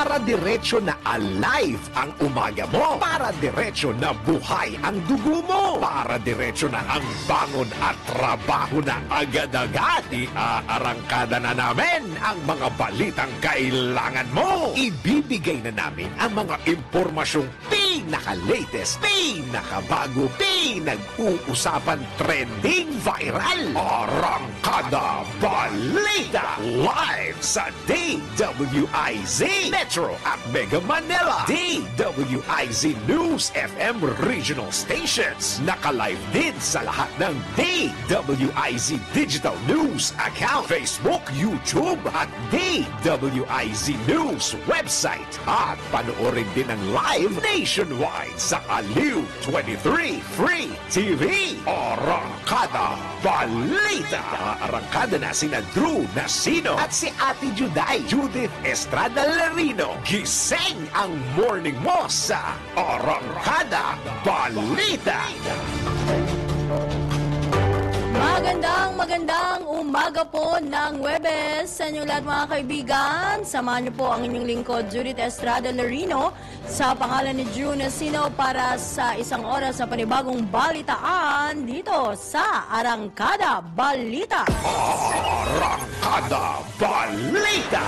Para diretso na alive ang umaga mo. Para diretso na buhay ang dugo mo. Para diretso na ang bangon at trabaho na agad-agad. Iaarangkada na namin ang mga balitang kailangan mo. Ibibigay na namin ang mga impormasyong pinaka-latest, pinakabago, pinag-uusapan, trending, viral. Arangkada Balita live sa DWIZ Metro at Mega Manila. DWIZ News FM regional stations. Naka-live din sa lahat ng DWIZ Digital News account, Facebook, YouTube at DWIZ News website. At panoorin din ang live nationwide sa Aliw 23 Free TV. Arangkada Balita. Arangkada na sina Drew Nasino at si Ate Juday, Judith Estrada Larino. Gising ang morning mo sa Arangkada Balita. Magandang umaga po ng Huwebes sa inyong lahat mga kaibigan. Samahan niyo po ang inyong lingkod, Judith Estrada Larino, sa pangalan ni Drew Nasino para sa isang oras sa panibagong balitaan dito sa Arangkada Balita. Arangkada Balita.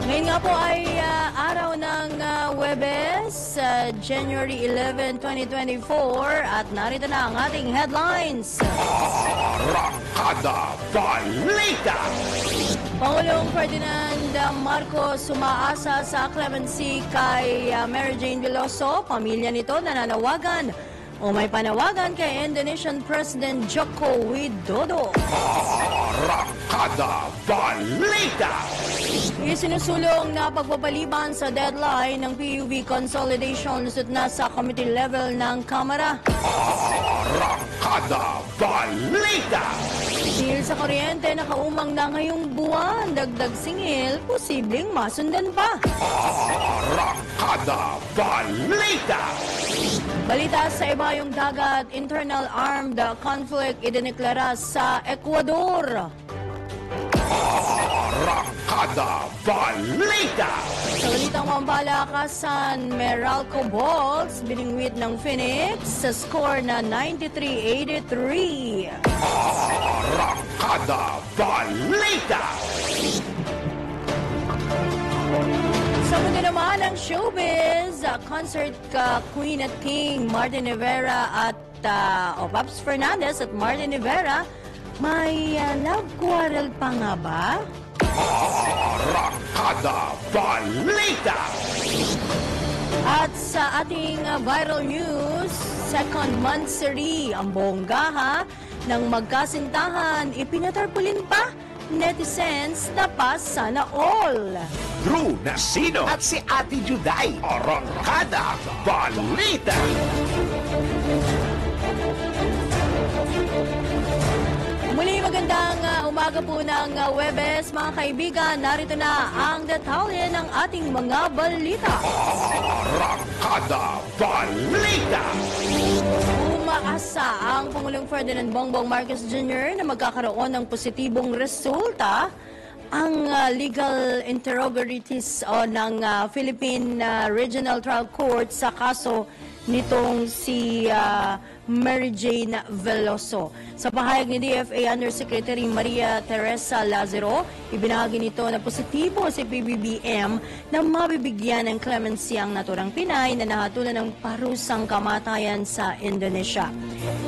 Ngayon nga po ay araw ng Huwebes, January 11, 2024 at narito na ang ating headlines. Arangkada Balita. Pangulong Ferdinand Marcos sumaasa sa clemency kay Mary Jane Veloso. Pamilya nito nananawagan o may panawagan kay Indonesian President Joko Widodo. Arangkada Balita. Isinusulong na pagpapaliban sa deadline ng PUV consolidation na sa committee level ng Kamara. Arangkada Balita. Dahil sa kuryente, nakaumang na ngayong buwan, dagdag singil, posibleng masundan pa. Arangkada Balita. Balita sa ibayong dagat, internal armed conflict idineklara sa Ecuador. Arangkada Balita. Sa balitang pambalakasan, Meralco Bolts biningwit ng Phoenix sa score na 93-83. Arangkada Balita. Sa mundo naman ng showbiz, concert ka Queen at King Martin Rivera at Pops Fernandez at Martin Rivera, may love quarrel pa nga ba? Arangkada Balita. At sa ating viral news, second monthsary ang bonggaha ng magkasintahan, ipinatarpulin pa, netizens na pa sana all. Drew Nasino at si Ate Juday. Arangkada Balita. Muli magandang umaga po ng Huwebes, mga kaibigan. Narito na ang detalye ng ating mga balita. Arangkada Balita. Umaasa ang Pangulong Ferdinand Bongbong Marcos Jr. na magkakaroon ng positibong resulta ang legal interrogatories ng Philippine Regional Trial Court sa kaso nitong si Mary Jane Veloso. Sa pahayag ni DFA Undersecretary Maria Teresa Lazaro, ibinahagi nito na positibo si PBBM na mabibigyan ng clemency ang naturang Pinay na nahatulan ng parusang kamatayan sa Indonesia.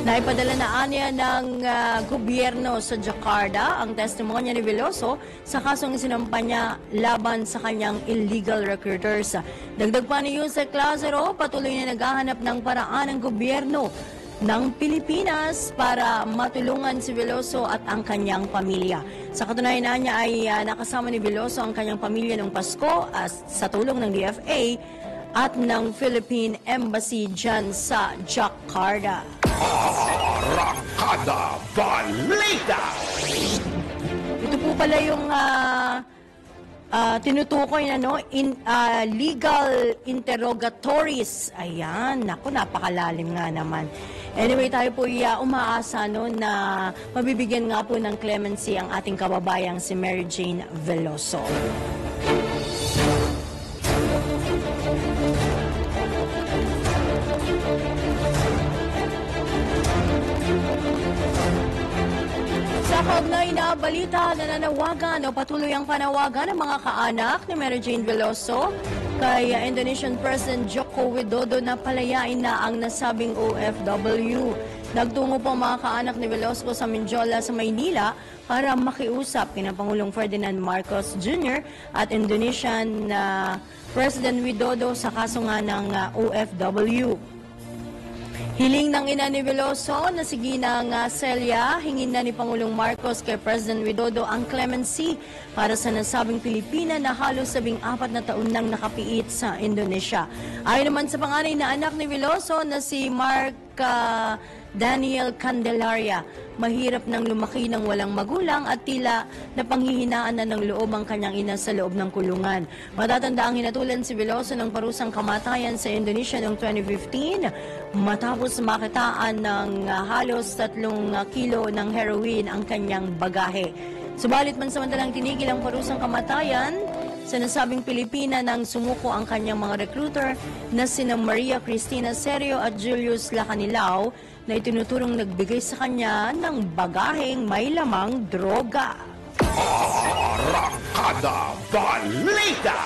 Naipadala na anya ng gobyerno sa Jakarta ang testimonya ni Veloso sa kasong isinampa niya laban sa kanyang illegal recruiters. Dagdag pa ni Yusek Lazaro, patuloy na naghahanap ng paraan ng gobyerno ng Pilipinas para matulungan si Veloso at ang kanyang pamilya. Sa katunayan niya ay nakasama ni Veloso ang kanyang pamilya noong Pasko sa tulong ng DFA at ng Philippine Embassy dyan sa Jakarta. Arangkada Balita. Ito po pala yung tinutukoy na legal interrogatories. Ayan, naku, napakalalim nga naman. Anyway, tayo po umaasa na mabibigyan nga po ng clemency ang ating kababayang si Mary Jane Veloso. balita, nananawagan o patuloy ang panawagan ng mga kaanak ni Mary Jane Veloso kay Indonesian President Joko Widodo na palayain na ang nasabing OFW. Nagtungo po ang mga kaanak ni Veloso sa Mindiola sa Maynila para makiusap kina Pangulong Ferdinand Marcos Jr. at Indonesian President Widodo sa kaso nga ng OFW. Hiling ng ina ni Veloso na si Ginang Celia, hingin na ni Pangulong Marcos kay President Widodo ang clemency para sa nasabing Pilipina na halos 14 na taon nang nakapiit sa Indonesia. Ayon naman sa panganay na anak ni Veloso na si Mark Daniel Candelaria, mahirap nang lumaki ng walang magulang at tila napanghihinaan na ng loob ang kanyang ina sa loob ng kulungan. Matatanda ang hinatulan si Veloso ng parusang kamatayan sa Indonesia noong 2015 matapos makitaan ng halos 3 kilo ng heroin ang kanyang bagahe. Subalit mansamantalang tinigil ang parusang kamatayan sa nasabing Pilipina nang sumuko ang kanyang mga recruiter na sina Maria Cristina Serio at Julius Lacanilao na itinuturong nagbigay sa kanya ng bagaheng may lamang droga. Arangkada Balita!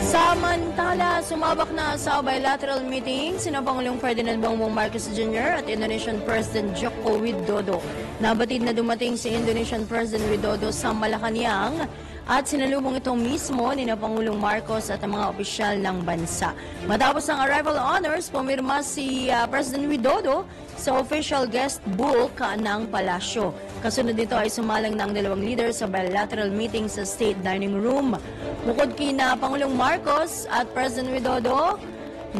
Samantala, sumabak na sa bilateral meeting sina Pangulong Ferdinand Bongbong Marcos Jr. at Indonesian President Joko Widodo. Nabatid na dumating si Indonesian President Widodo sa Malacanang at sinalubong ito mismo ni Pangulong Marcos at ang mga opisyal ng bansa. Matapos ang arrival honors, pumirma si President Widodo sa official guest book ng palasyo. Kasunod nito ay sumalang ng dalawang leader sa bilateral meeting sa State Dining Room. Bukod kina Pangulong Marcos at President Widodo,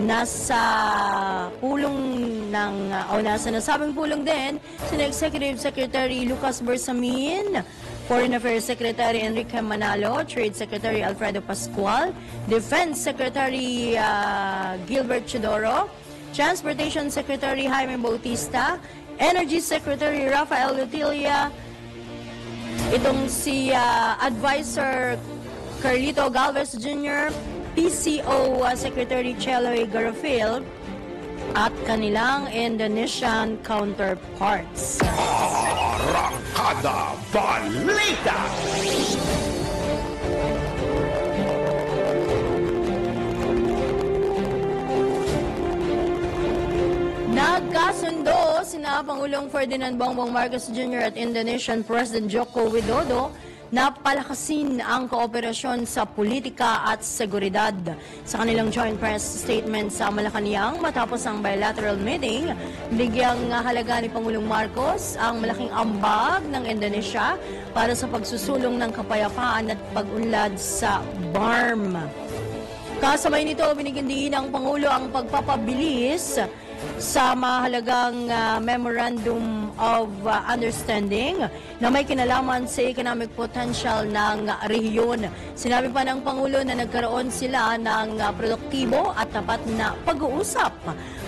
nasa nasabing pulong din sina Executive Secretary Lucas Bersamin, Foreign Affairs Secretary Enrique Manalo, Trade Secretary Alfredo Pascual, Defense Secretary Gilbert Chidoro, Transportation Secretary Jaime Bautista, Energy Secretary Rafael Lutilia, itong si Advisor Carlito Galvez Jr., PCO Secretary Cheloy Garofil, at kanilang Indonesian counterparts. Arangkada Balita! Nagkasundo sina Pangulong Ferdinand Bongbong Marcos Jr. at Indonesian President Joko Widodo na palakasin ang kooperasyon sa politika at seguridad. Sa kanilang joint press statement sa Malacanang matapos ang bilateral meeting, bigyang halaga ni Pangulong Marcos ang malaking ambag ng Indonesia para sa pagsusulong ng kapayapaan at pag-unlad sa BARM. Kasabay nito, binigyan din ng Pangulo ang pagpapabilis sa mahalagang Memorandum of Understanding na may kinalaman sa economic potential ng rehiyon. Sinabi pa ng Pangulo na nagkaroon sila ng produktibo at tapat na pag-uusap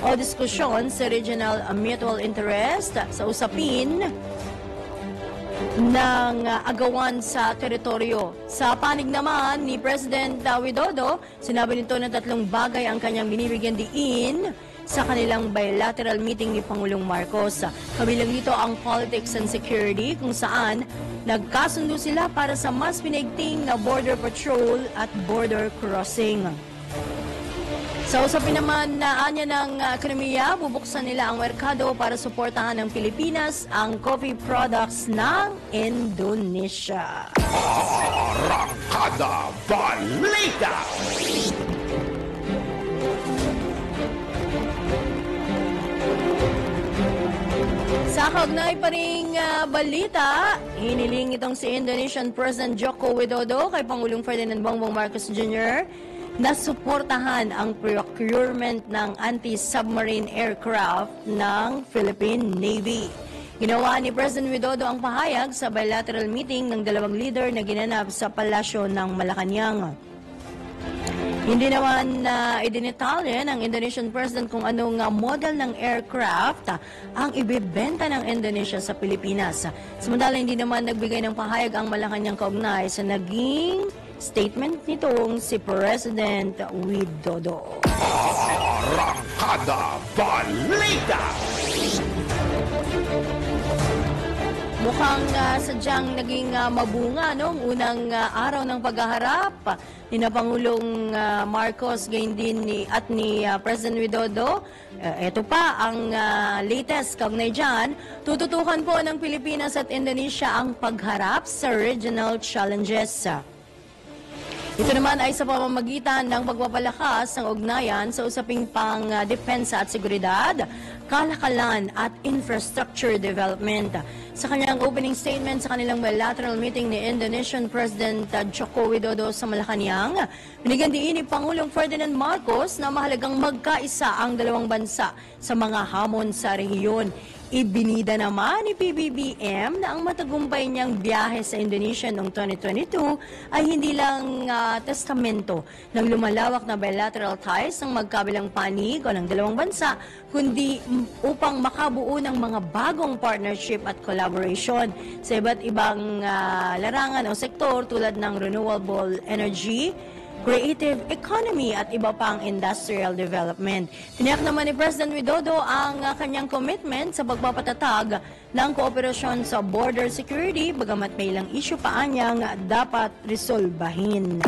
o diskusyon sa regional mutual interest sa usapin ng agawan sa teritoryo. Sa panig naman ni President Widodo, sinabi nito na 3 bagay ang kanyang binibigyan diin sa kanilang bilateral meeting ni Pangulong Marcos. Kabilang dito ang politics and security kung saan nagkasundo sila para sa mas pinaigting na border patrol at border crossing. Sa usapin naman na anya ng ekonomiya, bubuksan nila ang merkado para suportahan ng Pilipinas ang coffee products ng Indonesia. Arangkada Balita! Sa kaugnay pa ring balita, hiniling itong si Indonesian President Joko Widodo kay Pangulong Ferdinand Bongbong Marcos Jr. na suportahan ang procurement ng anti-submarine aircraft ng Philippine Navy. Ginawa ni President Widodo ang pahayag sa bilateral meeting ng dalawang leader na ginanap sa palasyo ng Malacanang. Hindi naman idinetalye ng Indonesian President kung anong model ng aircraft ang ibibenta ng Indonesia sa Pilipinas. Samantala, hindi naman nagbigay ng pahayag ang Malacanang kaugnay sa naging statement nitong si President Widodo. Arangkada Balita! Mukhang sadyang naging mabunga noong unang araw ng paghaharap ni na Pangulong Marcos gayon din ni President Widodo. Ito pa ang latest kaugnay dyan. Tututukan po ng Pilipinas at Indonesia ang pagharap sa regional challenges. Ito naman ay sa pamamagitan ng pagpapalakas ng ugnayan sa usaping pang-depensa at seguridad, kalakalan at infrastructure development. Sa kanyang opening statement sa kanilang bilateral meeting ni Indonesian President Joko Widodo sa Malacanang, binigyan din ni Pangulong Ferdinand Marcos na mahalagang magkaisa ang dalawang bansa sa mga hamon sa rehiyon. Ibinida naman ni PBBM na ang matagumpay niyang biyahe sa Indonesia noong 2022 ay hindi lang testamento ng lumalawak na bilateral ties ng magkabilang panig o ng dalawang bansa, kundi upang makabuo ng mga bagong partnership at collaboration sa iba't ibang larangan o sektor tulad ng renewable energy, creative economy at iba pang industrial development. Tiniyak naman ni President Widodo ang kanyang commitment sa pagpapatatag ng kooperasyon sa border security, bagamat may ilang issue pa anyang dapat resolbahin.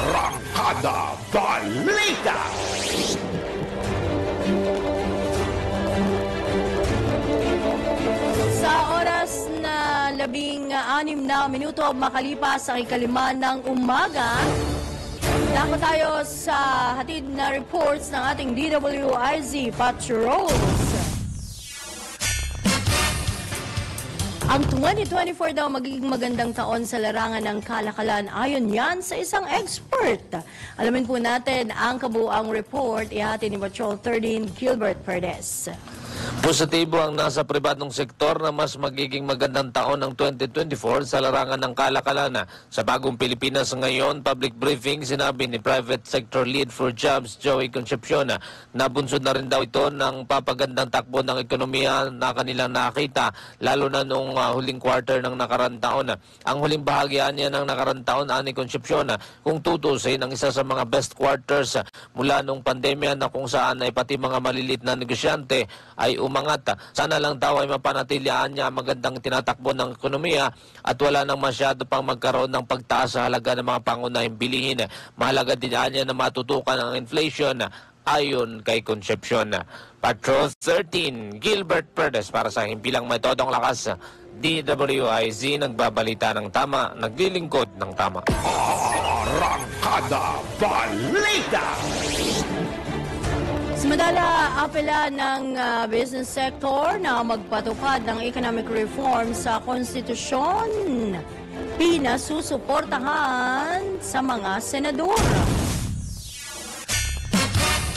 Arangkada Balita! Sa oras na 16 na minuto makalipas sa ikalima ng umaga, dako tayo sa hatid na reports ng ating DWIZ Patrols. Ang 2024 daw magiging magandang taon sa larangan ng kalakalan ayon yan sa isang expert. Alamin po natin ang kabuuang report ihatid ni Patrol 13 Gilbert Perdes. Positibo ang nasa pribadong sektor na mas magiging magandang taon ng 2024 sa larangan ng kalakalan. Sa bagong Pilipinas ngayon, public briefing, sinabi ni Private Sector Lead for Jobs, Joey Concepcion, na bunsod na rin daw ito ng papagandang takbo ng ekonomiya na kanilang nakita, lalo na noong huling quarter ng nakarang taon. Ang huling bahagyan niya ng nakarang taon, ani Concepcion, kung tutusin, ang isa sa mga best quarters mula nung pandemya na kung saan ay pati mga malilit na negosyante ay umangat. Sana lang daw ay mapanatilian niya magandang tinatakbo ng ekonomiya at wala nang masyado pang magkaroon ng pagtaas sa halaga ng mga pangunahing bilihin. Mahalaga din niya na matutukan ang inflation ayon kay Concepcion. Patrol 13, Gilbert Perdes para sa himpilang may todong lakas. DWIZ, nagbabalita ng tama, naglilingkod ng tama. Arangkada Balita! Sumadala, apela ng business sector na magpatupad ng economic reform sa konstitusyon. Pinasusuportahan sa mga senador.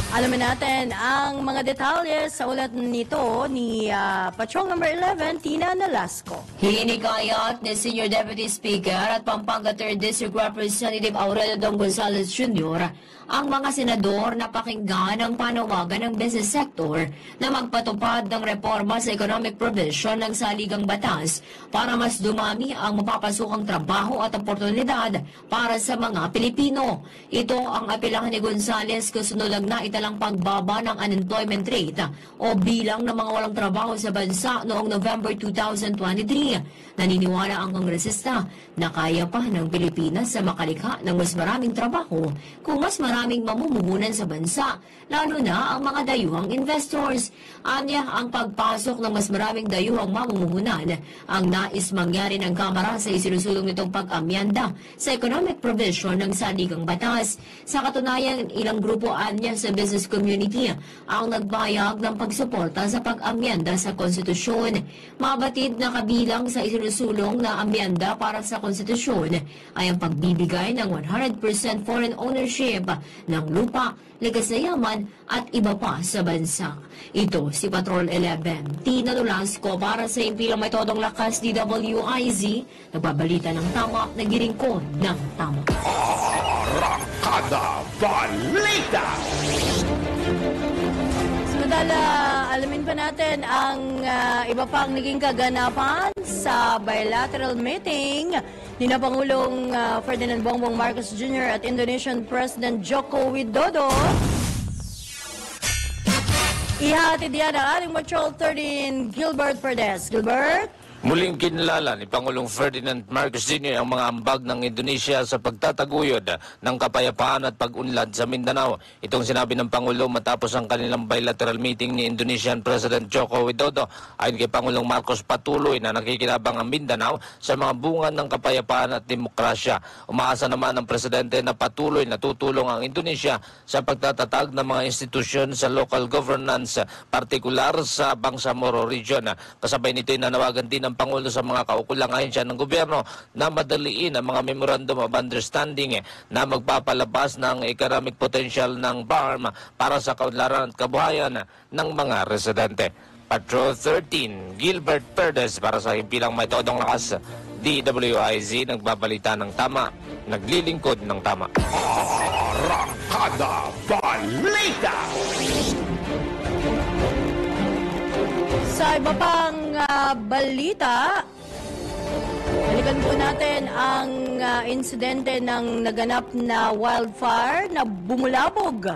Alamin natin ang mga detalye sa ulat nito ni Patrol number 11, Tina Nalasco. Hinikayat ni Senior Deputy Speaker at Pampanga 3rd District Representative Aurelio Dong Gonzales Jr. ang mga senador na pakinggan ang panawagan ng business sector na magpatupad ng reforma sa economic provision ng saligang batas para mas dumami ang mapapasukang trabaho at oportunidad para sa mga Pilipino. Ito ang apelahan ni Gonzales kasunod lang na italang pagbaba ng unemployment rate o bilang ng mga walang trabaho sa bansa noong November 2023. Naniniwala ang kongresista na kaya pa ng Pilipinas sa makalikha ng mas maraming trabaho kung mas maraming mamumuhunan sa bansa, lalo na ang mga dayuhang investors. Anya, ang pagpasok ng mas maraming dayuhang mamumuhunan ang nais mangyari ng Kamara sa isinusulong nitong pag-amyanda sa economic provision ng saligang batas. Sa katunayan, ilang grupo anya sa business community ang nagbayag ng pagsuporta sa pag-amyanda sa konstitusyon. Mabatid na kabilang sa isinusulong na amyanda para sa konstitusyon ay ang pagbibigay ng 100% foreign ownership ng lupa, ligas na yaman at iba pa sa bansa. Ito si Patrol 11, Tina Nolasco para sa impilang may todong lakas DWIZ, nagbabalita ng tama, nagilingkod ng tama. Arangkada Balita! Samantala, alamin pa natin ang iba pang naging kaganapan sa bilateral meeting ni na Pangulong Ferdinand Bongbong Marcos Jr. at Indonesian President Joko Widodo. Ihatid yan ang ating Patrol 13 Gilbert Perdes. Gilbert? Muling kinilala ni Pangulong Ferdinand Marcos Jr. ang mga ambag ng Indonesia sa pagtataguyod ng kapayapaan at pag-unlad sa Mindanao. Itong sinabi ng Pangulo matapos ang kanilang bilateral meeting ni Indonesian President Joko Widodo. Ayon kay Pangulong Marcos, patuloy na nakikinabang ang Mindanao sa mga bunga ng kapayapaan at demokrasya. Umaasa naman ang Presidente na patuloy na tutulong ang Indonesia sa pagtatatag ng mga institusyon sa local governance, partikular sa Bangsamoro region. Kasabay nito ay nanawagan din ng Pangulo sa mga kaukulang ahensya ng gobyerno na madaliin ang mga Memorandum of Understanding na magpapalabas ng economic potential ng BARM para sa kaunlaran at kabuhayan ng mga residente. Patrol 13, Gilbert Perdes para sa Himpilang May Todong Lakas, DWIZ, nagbabalita ng tama, naglilingkod ng tama. Arangkada Balita! Sa iba pang balita, balikan po natin ang insidente ng naganap na wildfire na bumulabog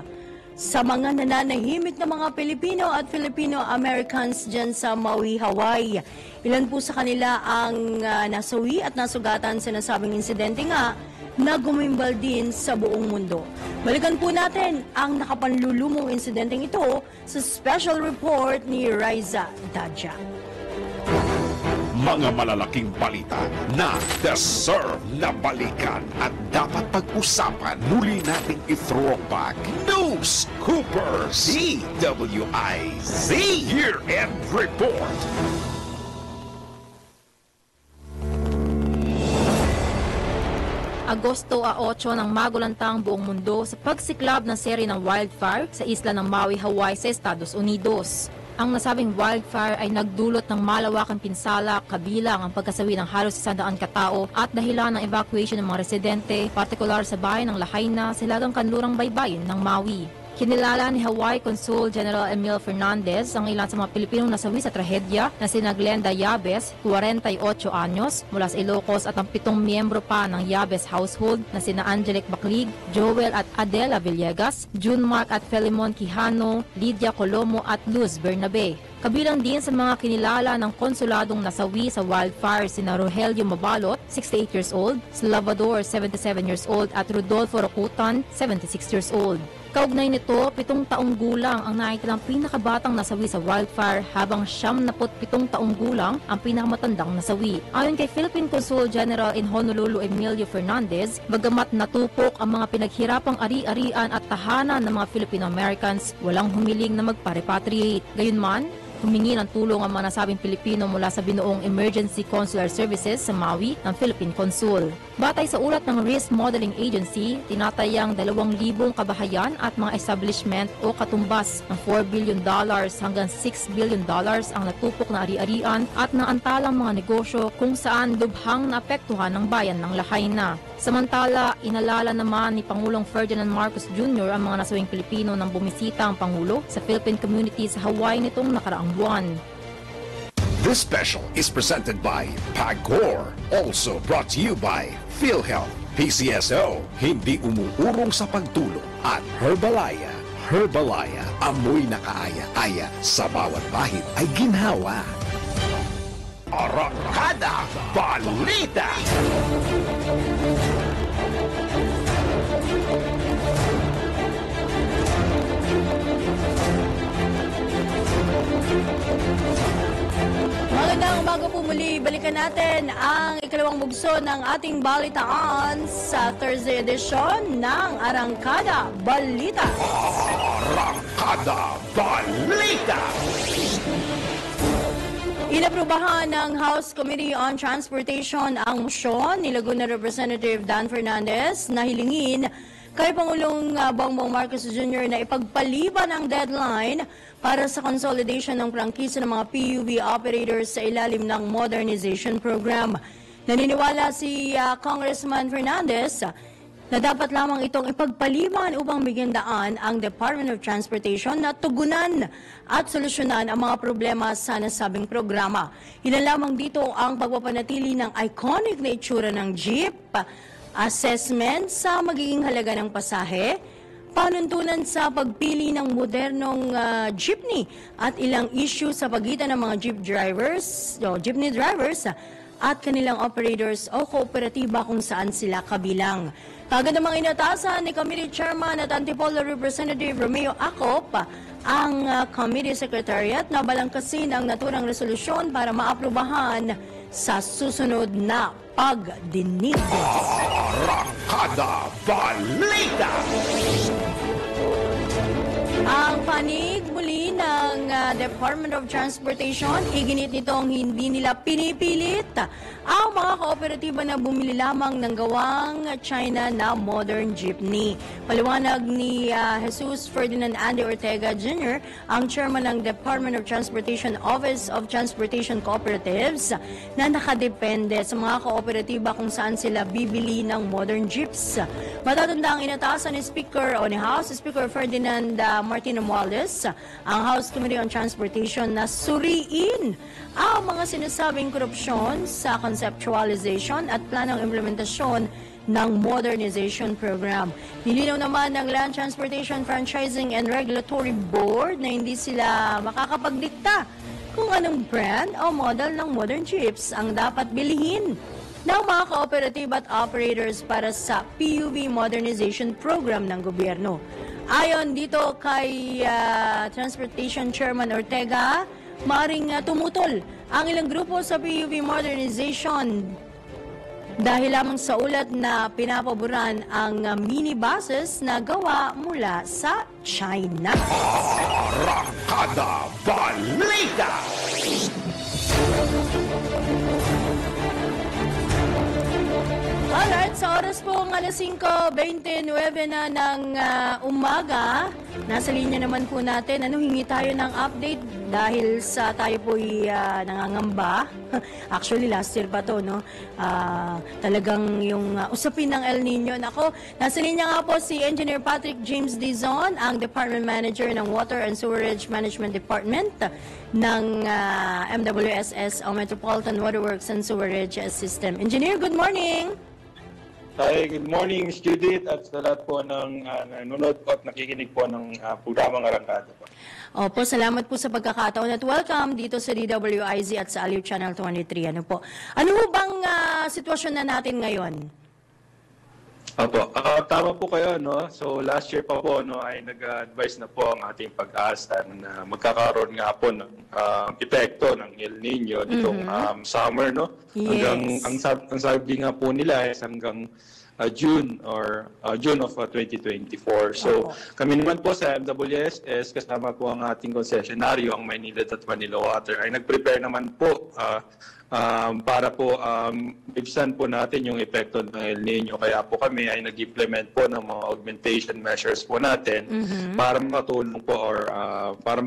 sa mga nananahimik na mga Pilipino at Filipino-Americans dyan sa Maui, Hawaii. Ilan po sa kanila ang nasawi at nasugatan sa nasabing insidente nga na gumimbal din sa buong mundo. Balikan po natin ang nakapanlulumong insidenteng ito sa special report ni Riza Dadja. Mga malalaking balita na deserve na balikan at dapat pag-usapan, muli nating i-throwback. News Coopers, DWIZ Year-End Report. Agosto 8 nang magulanta ang buong mundo sa pagsiklab ng seri ng wildfire sa isla ng Maui, Hawaii sa Estados Unidos. Ang nasabing wildfire ay nagdulot ng malawakang pinsala kabilang ang pagkasawi ng halos 100 katao at dahilan ng evacuation ng mga residente, partikular sa bayan ng Lahaina, silagang kanlurang baybayin ng Maui. Kinilala ni Hawaii Consul General Emil Fernandez ang ilan sa mga Pilipinong nasawi sa trahedya na sina Glenda Yabes, 48 anyos, mula sa Ilocos at ang 7 miyembro pa ng Yabes household na sina Angelic Baclig, Joel at Adela Villegas, June Mark at Felimon Quijano, Lydia Colomo at Luz Bernabe. Kabilang din sa mga kinilala ng konsuladong nasawi sa wildfire sina Rogelio Mabalot, 68 years old, Salvador, 77 years old at Rodolfo Rocutan, 76 years old. Kaugnay nito, 7 taong gulang ang naitilang pinakabatang nasawi sa wildfire habang 77 taong gulang ang pinakamatandang nasawi. Ayon kay Philippine Consul General in Honolulu Emilio Fernandez, bagamat natupok ang mga pinaghirapang ari-arian at tahanan ng mga Filipino-Americans, walang humiling na magpa-repatriate. Gayunman, humingi ng tulong ang mga nasabing Pilipino mula sa binuong Emergency Consular Services sa Maui ng Philippine Consul. Batay sa ulat ng Risk Modeling Agency, tinatayang 2,000 kabahayan at mga establishment o katumbas ng $4 billion hanggang $6 billion ang natupok na ari-arian at naantalang mga negosyo kung saan lubhang naapektuhan ng bayan ng Lahaina. Samantala, inalala naman ni Pangulong Ferdinand Marcos Jr. ang mga nasawing Pilipino nang bumisita ang Pangulo sa Philippine community sa Hawaii nitong nakaraang buwan. This special is presented by PAGCOR, also brought to you by PhilHealth, PCSO, hindi umuurong sa pagtulong, at Herbalaya. Herbalaya, amoy na kaaya-aya, sa bawat bahid ay ginhawa. Arangkada Balita! Magandang umaga po muli. Balikan natin ang ikalawang bugso ng ating balitaan sa Thursday edition ng Arangkada Balita. Arangkada Balita! Inaprubahan ng House Committee on Transportation ang motion ni Laguna Representative Dan Fernandez na hilingin kay Pangulong Bongbong Marcos Jr. na ipagpaliban ang deadline para sa consolidation ng prangkisa ng mga PUV operators sa ilalim ng modernization program. Naniniwala si Congressman Fernandez na dapat lamang itong ipagpaliban upang bigyan daan ang Department of Transportation na tugunan at solusyonan ang mga problema sa nasabing programa. Ilan lamang dito ang pagpapanatili ng iconic na itsura ng jeep, assessment sa magiging halaga ng pasahe, panuntunan sa pagpili ng modernong jeepney at ilang issue sa pagitan ng mga jeepney drivers at kanilang operators o kooperatiba kung saan sila kabilang. Kagad namang inatasan ni Committee Chairman at Antipolo Representative Romeo Acop ang Committee Secretariat na balangkasin ang naturang resolusyon para maaprubahan sa susunod na pagdinig. Arangkada Balita! Ang panig muli ng Department of Transportation, iginit nitong hindi nila pinipilit ang mga kooperatiba na bumili lamang ng gawang China na modern jeepney. Paliwanag ni Jesus Ferdinand Andy Ortega Jr., ang chairman ng Department of Transportation Office of Transportation Cooperatives, na nakadepende sa mga kooperatiba kung saan sila bibili ng modern jeeps. Matatanda ang inatasan ni House Speaker Ferdinand Martin Romualdez, ang House Committee on Transportation, na suriin ang mga sinasabing korupsyon sa conceptualization at planong implementasyon ng modernization program. Nilinaw naman ng Land Transportation Franchising and Regulatory Board na hindi sila makakapagdikta kung anong brand o model ng modern jeeps ang dapat bilihin ng mga kooperatiba at operators para sa PUV modernization program ng gobyerno. Ayon dito kay Transportation Chairman Ortega, maaaring tumutol ang ilang grupo sa PUV modernization dahil lamang sa ulat na pinapaboran ang minibuses na gawa mula sa China. Arangkada Balita! Alright, sa oras po ng 5:29 na ng umaga, nasa linya naman po natin. Hingi tayo ng update dahil sa tayo po'y nangangamba. Actually, last year pa to, no? Talagang yung usapin ng El Nino. Nako, nasa linya nga po si Engineer Patrick James Dizon, ang Department Manager ng Water and Sewerage Management Department ng MWSS o Metropolitan Waterworks and Sewerage System. Engineer, good morning! Hi, good morning, Ms. Judith, at sa lahat po ng nanonood po at nakikinig po ng programang Arangkada po. Opo, salamat po sa pagkakataon at welcome dito sa DWIZ at sa Aliw Channel 23. Ano ho bang sitwasyon na natin ngayon? Opo, tama po kayo, no? So last year pa po, no, ay nag-advise na po ang ating pag-asa na magkakaroon nga po ng epekto ng El Nino ditong summer, no? Yes. Hanggang ang sabi nga po nila is hanggang June of 2024. So kami naman po sa MWSS, kasama po ang ating konsesyonaryo, ang Maynilad at Manila Water, ay nag-prepare naman po para po ibsan po natin yung epekto ng El Nino. Kaya po kami ay nag-implement po ng mga augmentation measures po natin para makatulong po or para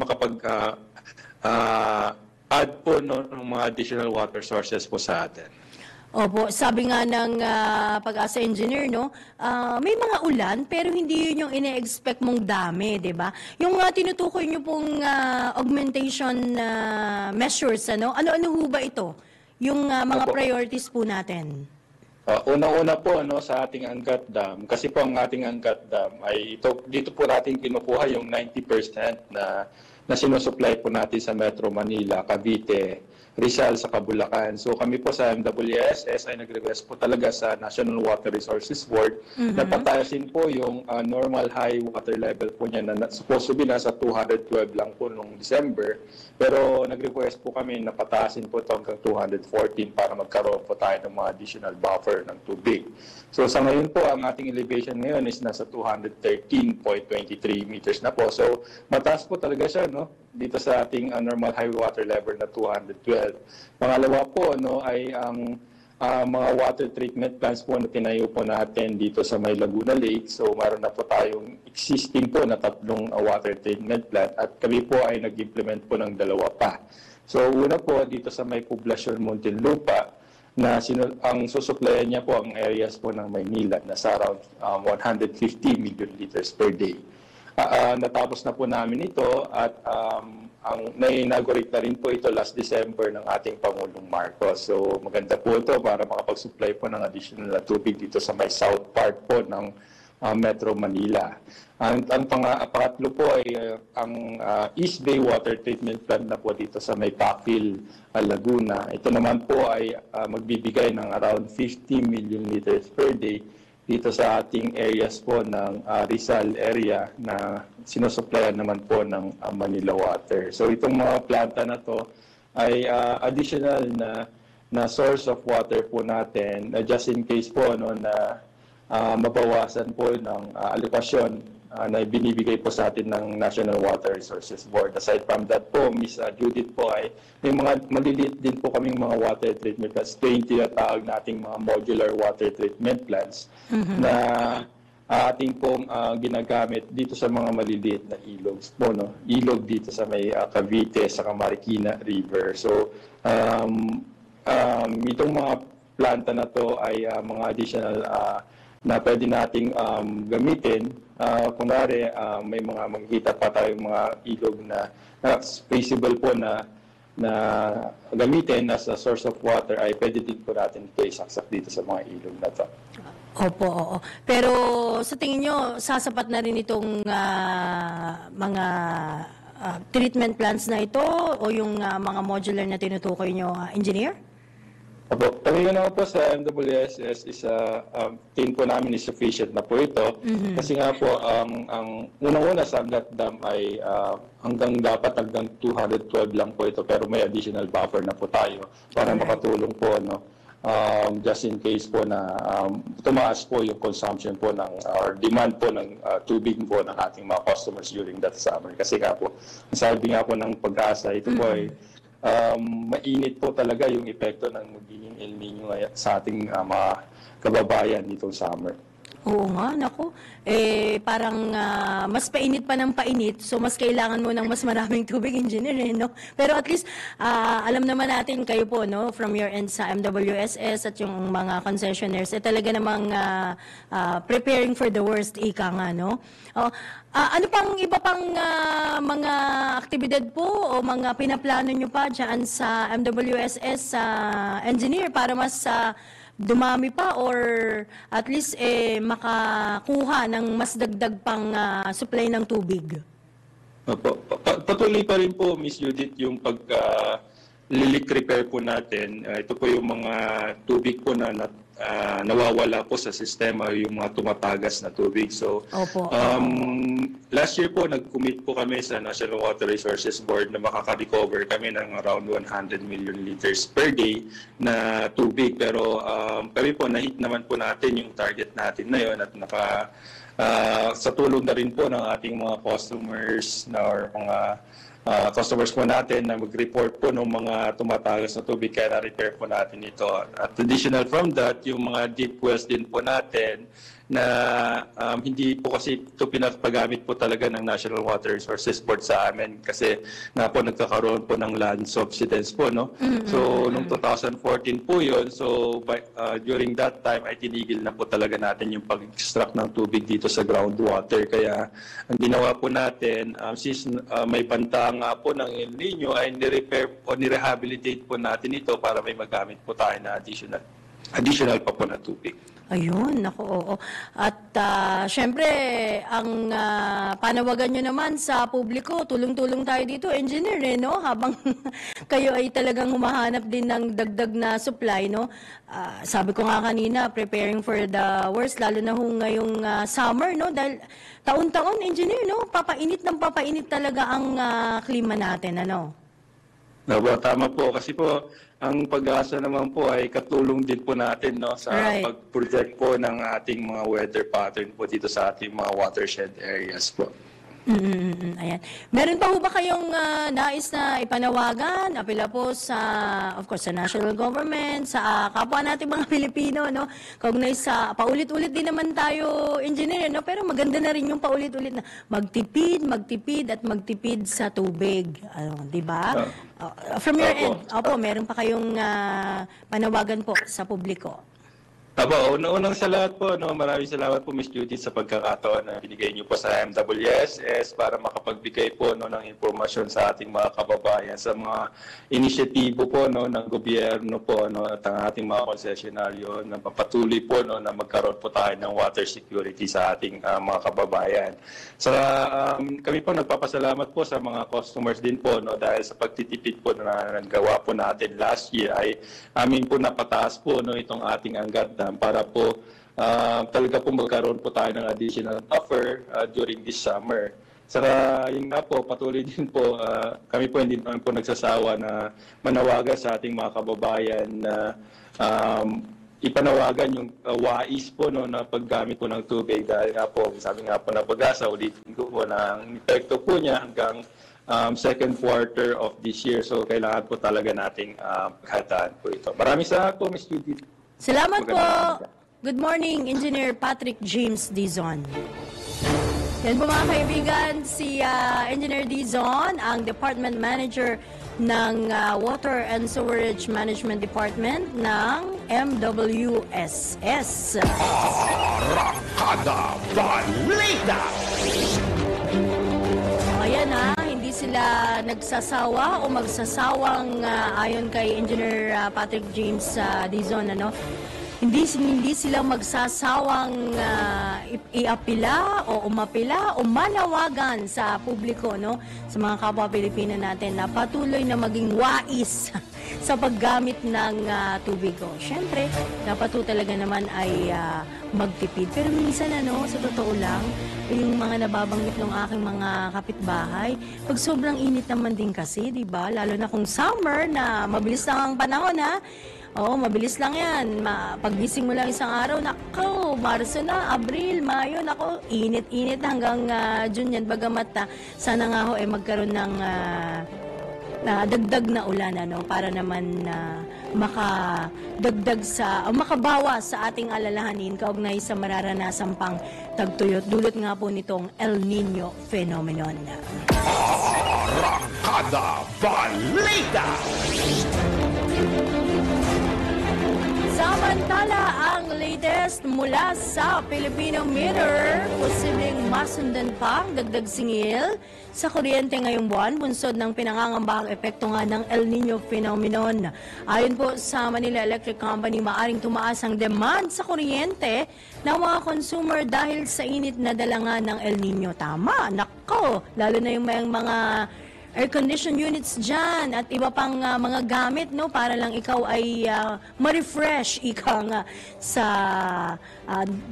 add po ng mga additional water sources po sa atin. Opo, sabi nga ng pag-asa engineer, no, may mga ulan pero hindi yun yung ine-expect mong dami, di ba? Yung tinutukoy nyo pong augmentation measures, ano-ano ho ba ito? Yung mga priorities po natin. Unang-una po, no, sa ating Angat Dam, kasi po ang ating Angat Dam ay dito po natin kinukuha yung 90% na sinusupply po natin sa Metro Manila, Cavite, Rizal sa Kabulacan. So kami po sa MWSS ay nag-request po talaga sa National Water Resources Board na patayasin po yung normal high water level po niya na supposed to be nasa 212 lang po noong December. Pero nag-request po kami na patayasin po ito hanggang 214 para magkaroon po tayo ng mga additional buffer ng tubig. So sa ngayon po, ang ating elevation ngayon is nasa 213.23 meters na po. So mataas po talaga siya, no? Dito sa ating normal high water level na 212. Pangalawa po, no, ay ang mga water treatment plants po na tinayo po natin dito sa May Laguna Lake. So mayroon na po tayong existing po na 3 water treatment plant at kami po ay nag-implement po ng 2 pa. So una po dito sa May Poblacion Muntinlupa na ang susuplayan niya po ang areas po ng Maynila na sa around 150 million liters per day. Natapos na po namin ito at ang na-inaugurate na rin po ito last December ng ating Pangulong Marcos. So maganda po ito para makapag-supply po ng additional na tubig dito sa may south part po ng Metro Manila. Ang pangatlo po ay ang East Bay Water Treatment Plant na po dito sa may Pakil, Laguna. Ito naman po ay magbibigay ng around 50 million liters per day dito sa ating areas po ng Rizal area na sinusuplayan naman po ng Manila Water. So itong mga planta na to ay additional na source of water po natin just in case po na mabawasan po ng alokasyon na binibigay po sa atin ng National Water Resources Board. Aside from that po, Ms. Judith po ay may mga maliliit din po kaming mga water treatment plants, 20 na tawag nating mga modular water treatment plants na ating pong ginagamit dito sa mga maliliit na ilogs po, no? Ilog dito sa may Cavite, sa Marikina River. So, itong mga planta na to ay mga additional na pwede nating gamitin. Kunwari, may mga magkita pa tayong mga ilog na feasible po na gamitin as a source of water, ay pwede din po natin ito isaksak dito sa mga ilog na to. Opo, oo. Pero sa tingin nyo, sasapat na rin itong mga treatment plants na ito o yung mga modular na tinutukoy nyo, engineer? Opo, talaga naman po sa MWSS is team po namin is sufficient na po ito. Kasi nga po, ang unang-una sa Angat Dam ay dapat hanggang 212 lang po ito, pero may additional buffer na po tayo para makatulong po, no? Just in case po na tumaas po yung consumption po or demand po ng tubig po ng ating mga customers during that summer. Kasi nga po, sabi nga po ng Pag-asa, ito po ay mainit po talaga yung epekto ng magiging El Nino sa ating mga kababayan nitong summer. Oo nga, naku. Parang mas painit pa ng painit, so mas kailangan mo ng mas maraming tubig, engineer, no? Pero at least, alam naman natin kayo po, no, from your end sa MWSS at yung mga concessionaires, talaga namang preparing for the worst, ika nga, no? Ano pang iba pang mga aktibidad po o mga pinaplano nyo pa dyan sa MWSS engineer para mas dumami pa or at least makakuha ng mas dagdag pang supply ng tubig? Patuloy pa rin po, Miss Judith, yung leak repair po natin. Ito po yung mga tubig po na nawawala po sa sistema, yung mga tumatagas na tubig. So, last year po, nag-commit po kami sa National Water Resources Board na makaka-recover kami ng around 100 million liters per day na tubig. Pero kami po, na-hit naman po natin yung target natin na yun at sa tulong na rin po ng ating mga customers or mga customers po natin na mag-report po ng mga tumatagas na tubig, kaya na-repair po natin ito. At additional from that, yung mga deep wells din po natin na hindi po kasi ito pinapagamit po talaga ng National Water Resources Board sa amin kasi nga po nagkakaroon po ng land subsidence po, no? So, noong 2014 po yun, so during that time ay tinigil na po talaga natin yung pag-extract ng tubig dito sa groundwater. Kaya ang ginawa po natin, since may banta nga po ng El Nino, ay ni-repair o ni-rehabilitate po natin ito para may magamit po tayo na additional pa po na tubig. Ayun, naku, oo. At syempre, ang panawagan nyo naman sa publiko, tulong-tulong tayo dito, engineer, no? Habang kayo ay talagang humahanap din ng dagdag na supply, no? Sabi ko nga kanina, preparing for the worst, lalo na ngayong summer, no? Dahil taon-taon, engineer, no? Papainit ng papainit talaga ang klima natin, ano? Tama po. Kasi po, ang Pag-asa naman po ay katulong din po natin, no, sa pag-project po ng ating mga weather pattern po dito sa ating mga watershed areas po. Ayan. Meron pa ho ba kayong nais na ipanawagan, apela po sa, of course, sa national government, sa kapwa natin mga Pilipino, no? Kaugnay sa, paulit-ulit din naman tayo, engineer, no? Pero maganda na rin yung paulit-ulit na magtipid at magtipid sa tubig. Di ba? Ah. From your end, meron pa kayong panawagan po sa publiko? Una-unang sa lahat po, maraming salamat po Ms. Judith sa pagkakataon na binigay niyo po sa MWSS para makapagbigay po ng impormasyon sa ating mga kababayan sa mga inisyatibo po ng gobyerno po at ang ating mga konsesyonaryo na papatuloy po na magkaroon po tayo ng water security sa ating mga kababayan. Kami po nagpapasalamat po sa mga customers din po dahil sa pagtitipid po na nagawa po natin last year ay amin po napataas po itong ating Angat Dam para po talaga po magkaroon po tayo ng additional buffer during this summer. Saka yun nga po, patuloy din po, kami po hindi naman po nagsasawa na manawagan sa ating mga kababayan na ipanawagan yung wais po na paggamit po ng tubig dahil nga po, sabi nga po na Pag-asa, ulitin ko po na ang epekto po niya hanggang second quarter of this year. So kailangan po talaga nating paghataan po ito. Maraming salamat po, Ms. Judith. Salamat po. Good morning, Engineer Patrick James Dizon. Yan po mga kaibigan, si Engineer Dizon, ang Department Manager ng Water and Sewerage Management Department ng MWSS. Arangkada Balita! Ayan hindi sila nagsasawa o magsasawang ayon kay Engineer Patrick James Dizon, hindi sila magsasawang iapila o umapila o manawagan sa publiko, sa mga kapwa Pilipino natin na patuloy na maging wais sa paggamit ng tubig. Siyempre, dapat talaga naman ay magtipid. Pero minsan, sa totoo lang, yung mga nababanggit ng aking mga kapitbahay, pag sobrang init naman din kasi, di ba? Lalo na kung summer na mabilis lang ang panahon, Oo, mabilis lang yan. Paggising mo lang isang araw, nako, Marso na, Abril, Mayo, nako, init-init hanggang June yan. Bagamat sana nga magkaroon ng dagdag na ulan, para naman makadagdag makabawa sa ating alalahanin kaugnay sa mararanasan pang tagtuyot. Dulot nga po nitong El Nino phenomenon. Arangkada Balita! Samantala, ang latest mula sa Filipino Mirror, posibleng masundan pa ang dagdag singil sa kuryente ngayong buwan, bunsod ng pinangangambahang epekto nga ng El Nino phenomenon. Ayon po sa Manila Electric Company, maaring tumaas ang demand sa kuryente ng mga consumer dahil sa init na dala ng El Nino. Tama, nako, lalo na yung mga air-conditioned units dyan at iba pang mga gamit, para lang ikaw ay ma-refresh sa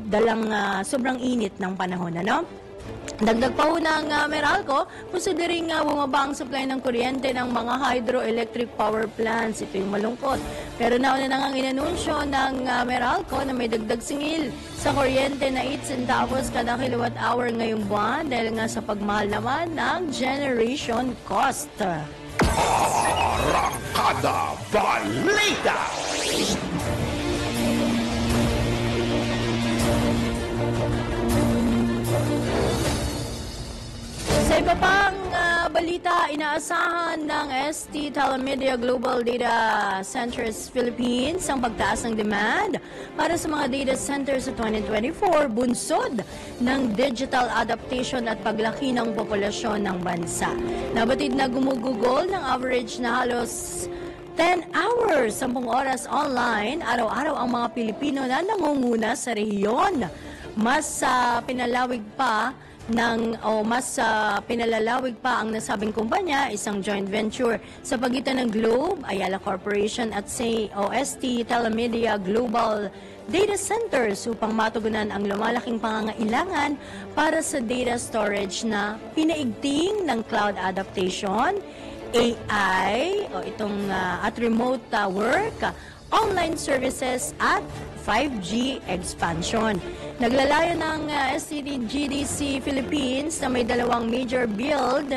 dalang sobrang init ng panahon, Dagdag pa ho ng Meralco, posible rin bumaba ang supply ng kuryente ng mga hydroelectric power plants. Ito yung malungkot. Pero nauna na nga inanunsyo ng Meralco na may dagdag singil sa kuryente na 8 centavos kada kilowatt hour ngayong buwan dahil nga sa pagmahal naman ng generation cost. Arangkada Balita! Sa iba pang balita, inaasahan ng ST Telemedia Global Data Centers Philippines ang pagtaas ng demand para sa mga data centers sa 2024, bunsod ng digital adaptation at paglaki ng populasyon ng bansa. Nabatid na gumugugol ng average na halos 10 hours, 10 oras online, araw-araw ang mga Pilipino na nangunguna sa rehiyon. Mas pinalawig pa pinalalawig pa ang nasabing kumpanya, isang joint venture sa pagitan ng Globe, Ayala Corporation at ST Telemedia Global Data Centers upang matugunan ang lumalaking pangangailangan para sa data storage na pinaigting ng cloud adaptation, AI, at remote work, online services at 5G expansion. Naglalayo ng STGDC Philippines na may dalawang major build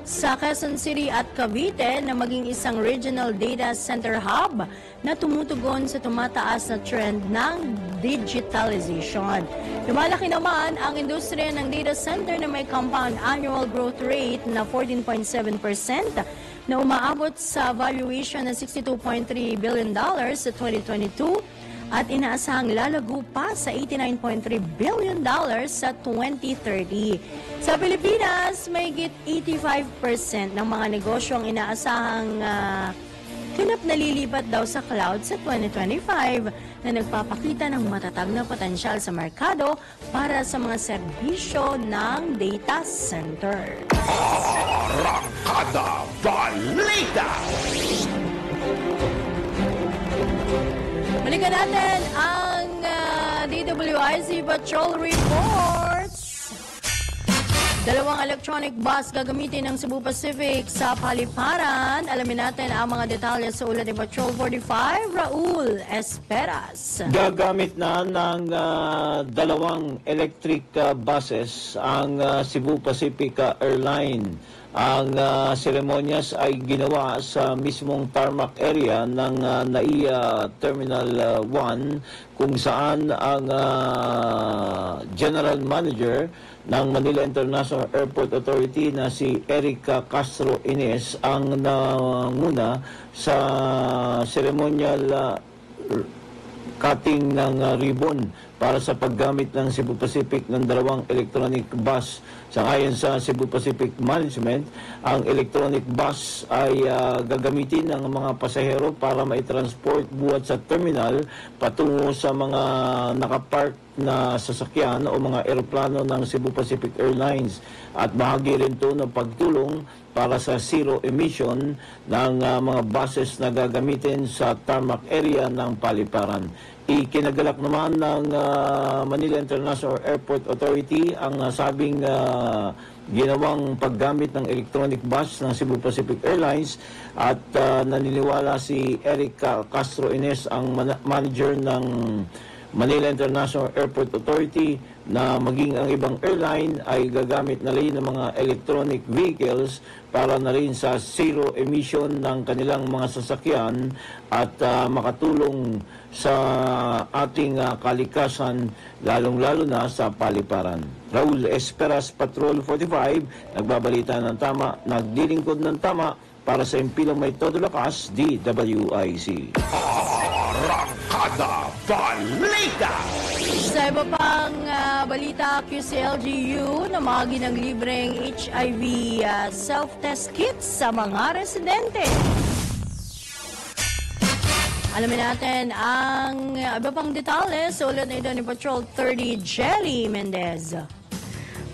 sa Quezon City at Cavite na maging isang regional data center hub na tumutugon sa tumataas na trend ng digitalization. Lumalaki naman ang industriya ng data center na may compound annual growth rate na 14.7% na umaabot sa valuation na $62.3 billion sa 2022 at inaasahang lalago pa sa $89.3 billion sa 2030. Sa Pilipinas, mahigit 85% ng mga negosyo ang inaasahang ganap na lilipat daw sa cloud sa 2025 na nagpapakita ng matatag na potensyal sa merkado para sa mga serbisyo ng data center. Arangkada Balita! Balikan natin ang DWIZ Patrol Reports. Dalawang electronic bus gagamitin ng Cebu Pacific sa paliparan. Alamin natin ang mga detalye sa ulat ni Patrol 45, Raul Esperas. Gagamit na ng dalawang electric buses ang Cebu Pacific Airline. Ang seremonyas ay ginawa sa mismong tarmac area ng NAIA Terminal 1 kung saan ang General Manager ng Manila International Airport Authority na si Erica Castro Ines ang nanguna sa ceremonial cutting ng ribbon para sa paggamit ng Cebu Pacific ng dalawang electronic bus. Sangayon sa Cebu Pacific Management, ang electronic bus ay gagamitin ng mga pasahero para maitransport buhat sa terminal patungo sa mga nakapark na sasakyan o mga eroplano ng Cebu Pacific Airlines. At bahagi rin ito ng pagtulong para sa zero emission ng mga buses na gagamitin sa tarmac area ng paliparan. Ikinagalak naman ng Manila International Airport Authority ang sabing ginawang paggamit ng electronic bus ng Cebu Pacific Airlines at naniniwala si Erica Castro Ines, ang manager ng Manila International Airport Authority, na maging ang ibang airline ay gagamit na rin ng mga electronic vehicles para na rin sa zero emission ng kanilang mga sasakyan at makatulong sa ating kalikasan, lalong-lalo na sa paliparan. Raul Esperas, Patrol 45, nagbabalita ng tama, naglilingkod ng tama para sa impilang may todo lakas, DWIZ. Arangkada Balita! Sa iba pang balita, QCLGU na mahagi ng libreng HIV self-test kits sa mga residente. Alamin natin ang iba pang detalye sa ulat na ito ni Patrol 30, Jelly Mendez.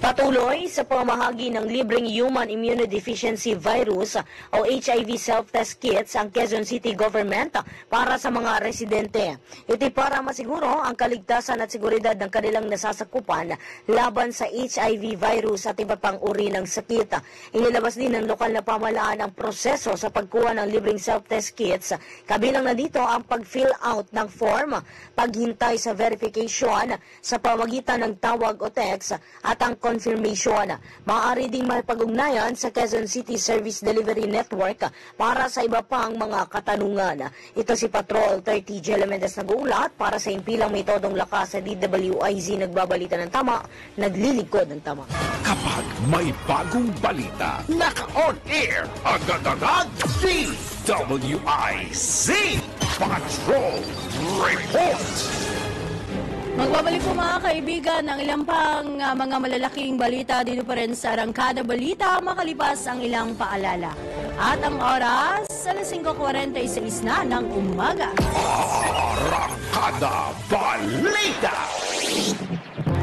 Patuloy sa pamahagi ng libreng Human Immunodeficiency Virus o HIV self-test kits ang Quezon City Government para sa mga residente. Ito para masiguro ang kaligtasan at seguridad ng kanilang nasasakupan laban sa HIV virus at iba pang uri ng sakit. Inilabas din ng lokal na pamahalaan ang proseso sa pagkuha ng libreng self-test kits. Kabilang na dito ang pag-fill out ng form, paghintay sa verification sa pamagitan ng tawag o text at ang confirmation. Maaari ding mapag-ugnayan sa Quezon City Service Delivery Network para sa iba pang mga katanungan. Ito si Patrol 30 Jelly Mendez nag-uulat para sa impilang may todong lakas sa DWIZ, nagbabalita ng tama, naglilingkod ng tama. Kapag may bagong balita, naka-on air, agad-agad, DWIZ Patrol Report! Magbabalik po mga kaibigan ng ilang pang mga malalaking balita dito pa rin sa Arangkada Balita makalipas ang ilang paalala. At ang oras, alas 5:46 na ng umaga. Arangkada Balita!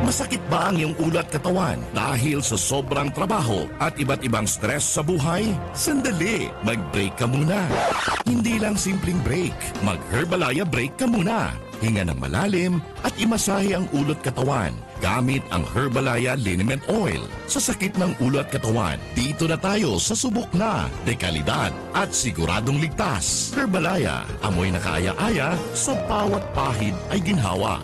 Masakit ba ang iyong ulat katawan dahil sa sobrang trabaho at iba't ibang stress sa buhay? Sandali, mag-break ka muna. Hindi lang simpleng break, mag-Herbalaya break ka muna. Hinga ng malalim at imasahe ang ulat katawan gamit ang Herbalaya Liniment Oil. Sa sakit ng ulat katawan, dito na tayo sa subok na, dekalidad at siguradong ligtas. Herbalaya, amoy na kaaya-aya, sa bawat pahid ay ginhawa.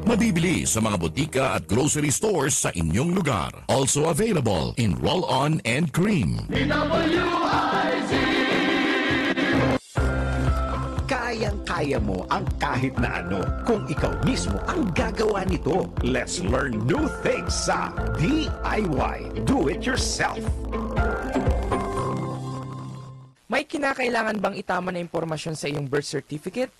Mabibili sa mga butika at grocery stores sa inyong lugar. Also available in roll-on and cream. Kayang-kaya mo ang kahit na ano kung ikaw mismo ang gagawa nito. Let's learn new things sa DIY Do It Yourself. May kinakailangan bang itama na impormasyon sa iyong birth certificate?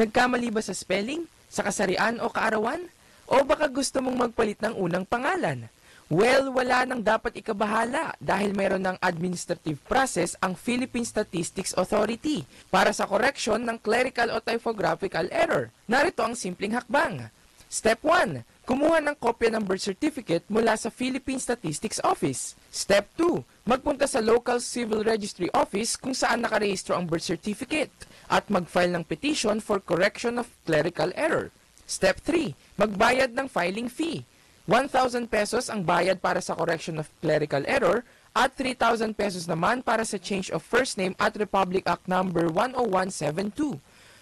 Nagkamali ba sa spelling, sa kasarian o kaarawan? O baka gusto mong magpalit ng unang pangalan? Well, wala nang dapat ikabahala dahil mayroon ng administrative process ang Philippine Statistics Authority para sa correction ng clerical o typographical error. Narito ang simpleng hakbang. Step 1. Kumuha ng kopya ng birth certificate mula sa Philippine Statistics Office. Step 2. Magpunta sa local civil registry office kung saan nakarehistro ang birth certificate at mag-file ng petition for correction of clerical error. Step 3. Magbayad ng filing fee. 1,000 pesos ang bayad para sa correction of clerical error at 3,000 pesos naman para sa change of first name at Republic Act number 10172.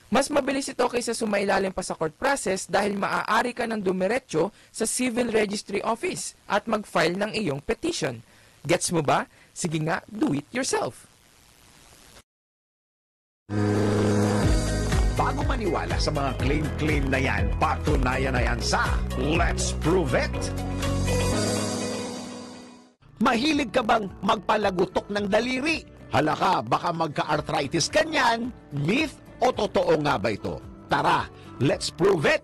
Mas mabilis ito kaysa sumailalim pa sa court process dahil maaari ka ng dumiretso sa Civil Registry Office at mag-file ng iyong petition. Gets mo ba? Sige nga, do it yourself. Bago maniwala sa mga claim-claim na yan, patunayan na yan sa Let's Prove It! Mahilig ka bang magpalagutok ng daliri? Halaka, baka magka-arthritis ka niyan? Myth o totoo nga ba ito? Tara, let's prove it!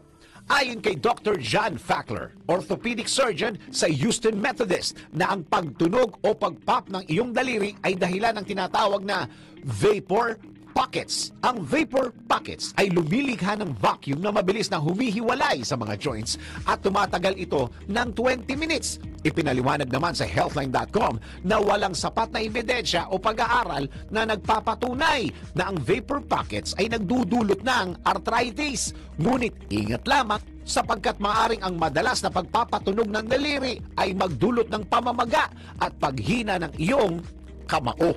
Ayon kay Dr. John Fackler, orthopedic surgeon sa Houston Methodist, na ang pagtunog o pag-pop ng iyong daliri ay dahilan ng tinatawag na vapor pockets. Ang vapor pockets ay lumilikha ng vacuum na mabilis na humihiwalay sa mga joints at tumatagal ito ng 20 minutes. Ipinaliwanag naman sa healthline.com na walang sapat na ebidensya o pag-aaral na nagpapatunay na ang vapor pockets ay nagdudulot ng arthritis. Ngunit ingat lamang sapagkat maaring ang madalas na pagpapatunog ng daliri ay magdulot ng pamamaga at paghina ng iyong kamao.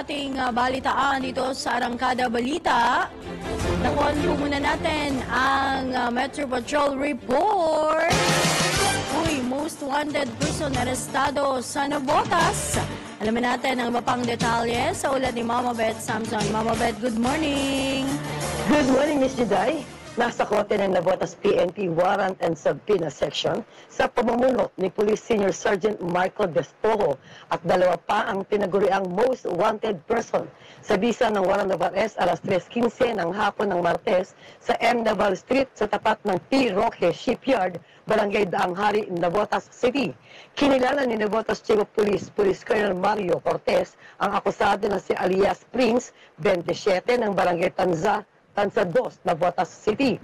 ating balitaan dito sa Arangkada Balita. Nakuhan po muna natin ang Metro Patrol Report. Uy, most wanted person arestado sa Navotas. Alamin natin ang iba pang detalye sa ulat ni Mama Beth Samson. Mama Beth, good morning. Good morning, Miss Juday. Nasa kote ng Navotas PNP Warrant and Subpoena Section sa pamumuno ni Police Senior Sergeant Michael Despojo at dalawa pa ang tinaguriang most wanted person sa bisa ng warrant of arrest alas 3:15 ng hapon ng Martes sa M. Naval Street sa tapat ng P. Roque Shipyard, Barangay Daang Hari, Navotas City. Kinilala ni Navotas Chief of Police, Police Colonel Mario Cortez, ang akusado na si Alias Prince, 27 ng Barangay Tanza 2, Navotas City.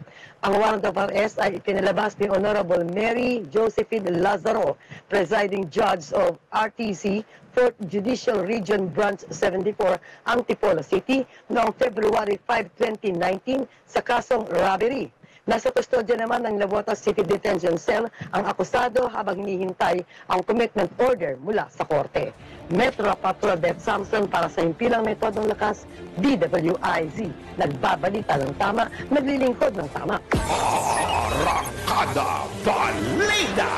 Ang warrant of arrest ay ipinalabas ni Honorable Mary Josephine Lazaro, Presiding Judge of RTC, 4th Judicial Region Branch 74, Antipolo City, noong February 5, 2019 sa kasong robbery. Nasa kustodya naman ng Navotas City Detention Cell ang akusado habang hinihintay ang commitment order mula sa korte. Metro Patrol Beth Samson para sa Himpilang Metodong Lakas, DWIZ. Nagbabalita ng tama, naglilingkod ng tama. Arangkada Balita!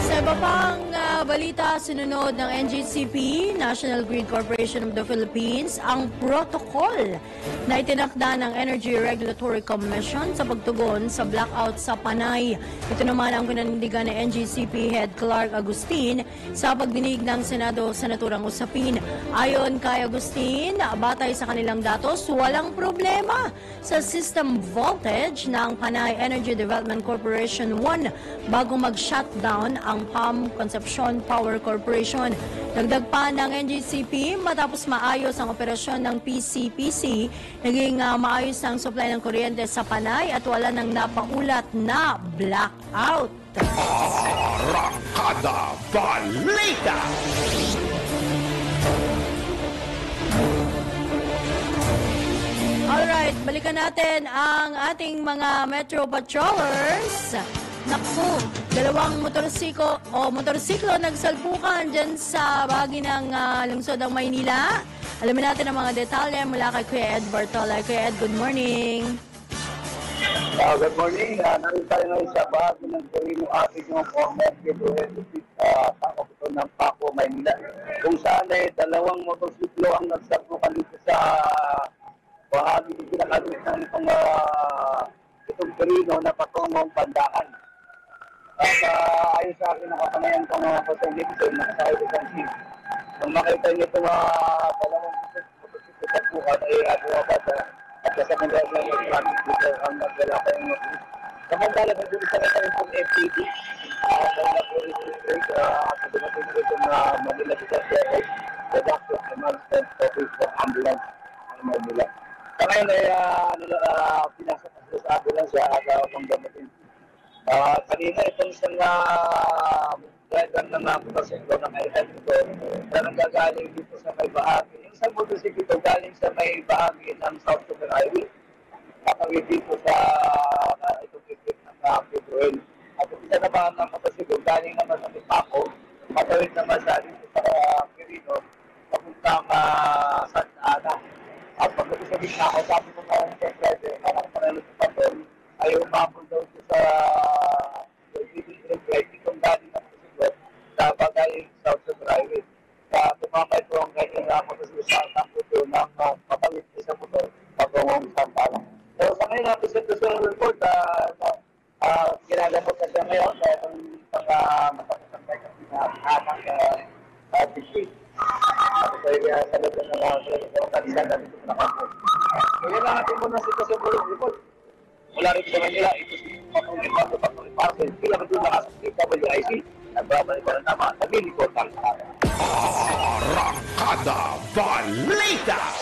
Sa iba pang balita, sinunod ng NGCP, National Grid Corporation of the Philippines, ang protocol na itinakda ng Energy Regulatory Commission sa pagtugon sa blackout sa Panay. Ito naman ang pinanindigan ng NGCP Head Clark Agustin sa pagdinig ng Senado sa naturang usapin. Ayon kay Agustin, batay sa kanilang datos, walang problema sa system voltage ng Panay Energy Development Corporation 1 bago mag-shutdown ang PAM Concepcion Power Corporation. Dagdag pa ng NGCP, matapos maayos ang operasyon ng PCPC, naging maayos ang supply ng kuryente sa Panay at wala nang napaulat na blackout. Arangkada Balita! Alright, balikan natin ang ating mga Metro Patrollers. Naku, dalawang motorsiklo nagsalpukan dyan sa bahagi ng lungsod ng Maynila. Alamin natin ang mga detalye mula kay Kuya Ed Bartola. Kuya Ed, good morning. Good morning. Nandito tayo ngayon sa bahagi ng Torino ating yung former Paco ng Paco, Maynila. Kung saan ay dalawang motorsiklo ang nagsalpukan dito sa bahagi ng pinakalit ng itong Torino na patungong Pandakan. At ayon sa akin nakapanayan ko mga facility na sa isang scene. Nung makita niyo itong dalawang motorsiklo sa bukan ay bumabas at sa kanya ng traffic dito ang nagwala kayong notice. Samantala na dito sa kanya itong FTD at na-police district at dumating dito na Manila Disaster the doctor of the Management Office of Ambulance ng Manila. Sa ngayon ay pinasok sa ambulance at pangdamating. Kanina itong isang driver ng motorsiklo na may health ito na nanggagaling dito sa may bahagi. Yung isang motorsiklo ito galing sa may bahagi ng South Sugar Highway. Nakawit dito sa itong district ng Pedroel. At yung isa naman ng motorsiklo galing naman sa Paco, matawid naman sa dito sa Quirino, papuntang Santa Ana. At pagdating sa gitna ako, sabi ko nga yung driver, parang panalo sa patrol, ay umapon daw ito sa itong galing ng motorsiklo sa bagay South Sugar Highway. Tumamay po ang kanyang motorsiklo sa tampo ito ng mapawid sa motor patungong Santa Ana. So sa ngayon natin sa Tusulong Report, ginagamot na siya ngayon sa itong matapasangkay kasi na anang district. At ito ay sa loob ng kalisan natin ito nakapos. So yan ang ating muna sa Tusulong Report. Mula rin sa Manila, ito si Patuloy Parcel, bilang ito nakasas ni WIC, nagbabalik ko na tama, naglilikod ng kaya. Arangkada Balita!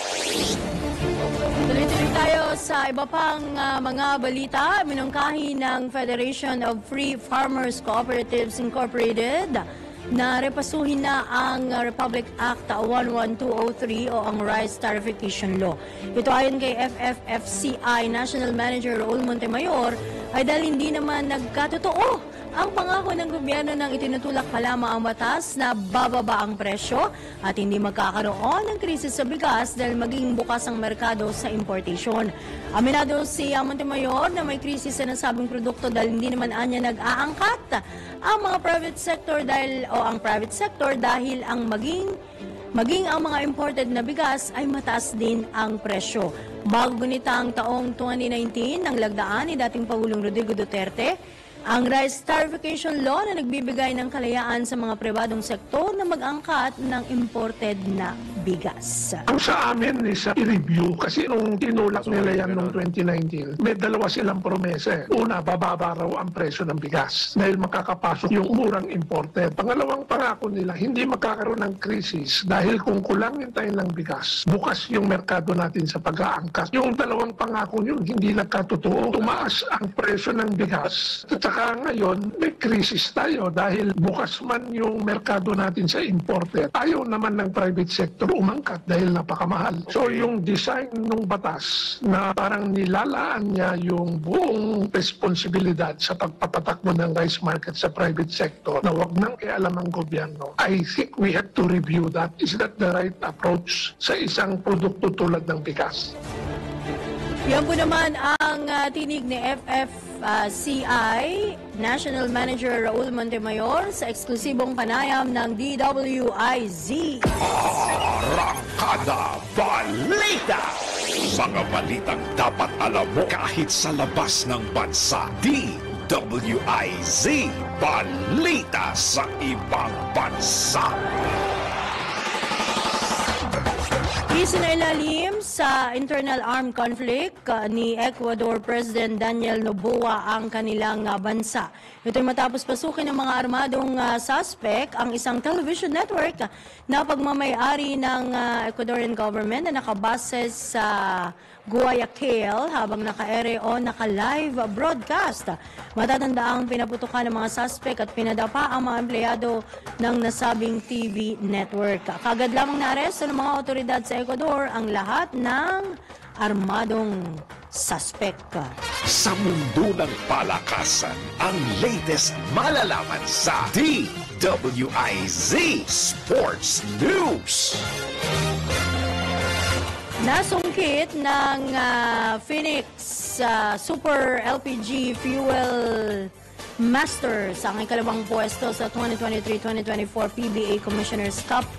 Tuloy-tuloy tayo sa iba pang mga balita. Minungkahi ng Federation of Free Farmers Cooperatives Incorporated na repasuhin na ang Republic Act 11203 o ang Rice Tariffication Law. Ito ayon kay FFFCI National Manager Raul Montemayor ay dahil hindi naman nagkatotoo ang pangako ng gobyerno nang itinutulak pa lamang ang batas na bababa ang presyo at hindi magkakaroon ng krisis sa bigas dahil maging bukas ang merkado sa importation. Aminado si Montemayor na may krisis sa nasabing produkto dahil hindi naman anya nag-aangkat ang mga private sector dahil ang maging ang mga imported na bigas ay mataas din ang presyo. Bago gunitang taong 2019 nang lagdaan ni dating Pangulong Rodrigo Duterte ang Rice Tariffication Law na nagbibigay ng kalayaan sa mga pribadong sektor na mag-angkat ng imported na bigas. Ang sa amin is i-review kasi nung tinulak nila yan noong 2019, may dalawa silang promesa. Una, bababa raw ang presyo ng bigas dahil makakapasok yung murang imported. Pangalawang pangako nila, hindi magkakaroon ng krisis dahil kung kulangin tayo ng bigas, bukas yung merkado natin sa pag-aangkat. Yung dalawang pangako yun, hindi nagkatotoo. Tumaas ang presyo ng bigas. At saka ngayon, may krisis tayo dahil bukas man yung merkado natin sa imported. Ayaw naman ng private sector umangkat dahil napakamahal. So yung design ng batas na parang nilalaan niya yung buong responsibilidad sa pagpapatakbo ng rice market sa private sector na wag nang ialam ang gobyerno, I think we have to review that. Is that the right approach sa isang produkto tulad ng bigas? Yan po naman ang tinig ni FFCI National Manager Raul Montemayor sa eksklusibong panayam ng DWIZ. Arangkada Balita! Mga balitang dapat alam mo kahit sa labas ng bansa. DWIZ Balita sa ibang bansa. Isinailalim sa internal armed conflict ni Ecuador President Daniel Noboa ang kanilang bansa. Ito'y matapos pasukin ng mga armadong suspect ang isang television network na pagmamayari ng Ecuadorian government na nakabase sa Guayaquil habang naka-ere o naka-live broadcast. Matatanda ang pinaputukan ng mga suspect at pinadapa ang mga empleyado ng nasabing TV network. Kagad lamang naaresto ng mga otoridad sa Ecuador ang lahat ng armadong suspect. Sa mundo ng palakasan, ang latest malalaman sa DWIZ Sports News. Nasungkit ng Phoenix Super LPG Fuel Masters ang ikalawang pwesto sa 2023-2024 PBA Commissioner's Cup.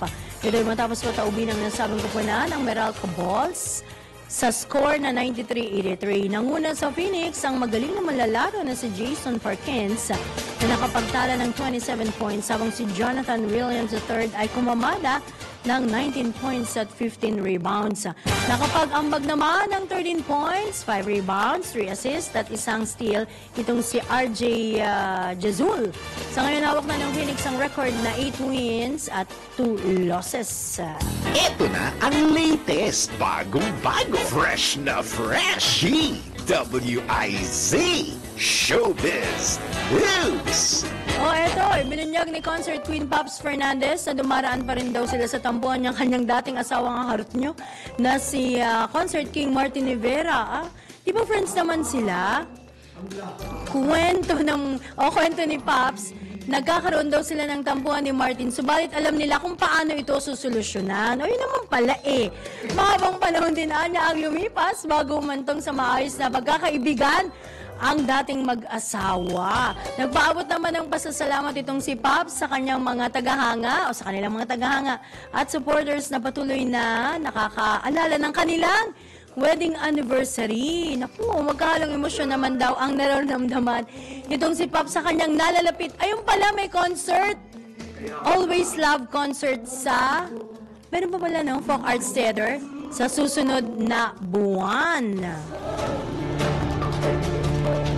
Ito'y matapos pataubin ng nasabing kupunan ng Meralco Balls sa score na 93-83. Nanguna sa Phoenix ang magaling na manlalaro na si Jason Parkins na nakapagtala ng 27 points habang si Jonathan Williams III ay kumamada ng 19 points at 15 rebounds. Nakapag-ambag naman ng 13 points, 5 rebounds, 3 assists at isang steal itong si RJ Jazul. Sa ngayon hawak na ng Phoenix ang record na 8 wins at 2 losses. Ito na ang latest, bagong-bago, fresh na fresh, DWIZ Showbiz News. Eto, binunyag ni concert Queen Pops Fernandez na dumaraan pa rin daw sila sa tampuan niyang kanyang dating asawang harot nyo na si Concert King Martin Rivera. Di ba friends naman sila? Kwento ni Pops, nagkakaroon daw sila ng tampuan ni Martin, subalit alam nila kung paano ito susolusyonan. O yun naman pala mahabang panahon din niya ang lumipas bago umantong sa maayos na pagkakaibigan ang dating mag-asawa. Nagpaabot naman ng pasasalamat itong si Pops sa kanyang mga tagahanga o sa kanilang mga tagahanga at supporters na patuloy na nakakaalala ng kanilang wedding anniversary. Naku, magkahalong emosyon naman daw ang nararamdaman itong si Pops sa kanyang nalalapit. Ayun pala, may concert. Always Love concert sa meron pa pala Folk Arts Theater sa susunod na buwan.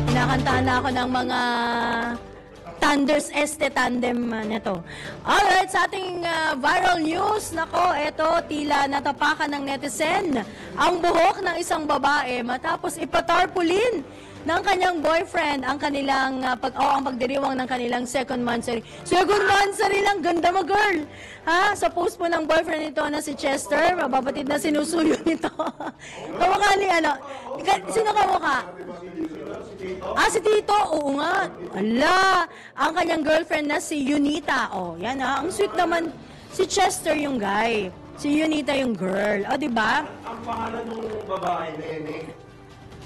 Nakantahan na ako ng mga Thunders Este Tandem nito. Alright, sa ating viral news, nako, eto, tila natapakan ng netizen ang buhok ng isang babae matapos ipatarpulin ng kanyang boyfriend ang kanilang ang pagdiriwang ng kanilang second monthsary. Second monthsary lang, ganda mo girl! Ha? Sa post po ng boyfriend nito na si Chester, mababatid na sinusuyo nito. Kamukha ni sino kamukha? Si Tito, oo nga. Ala, ang kanyang girlfriend na si Yunita. Yan ang sweet naman. Si Chester yung guy. Si Yunita yung girl. Diba? Ang pangalan ng babae, Nene.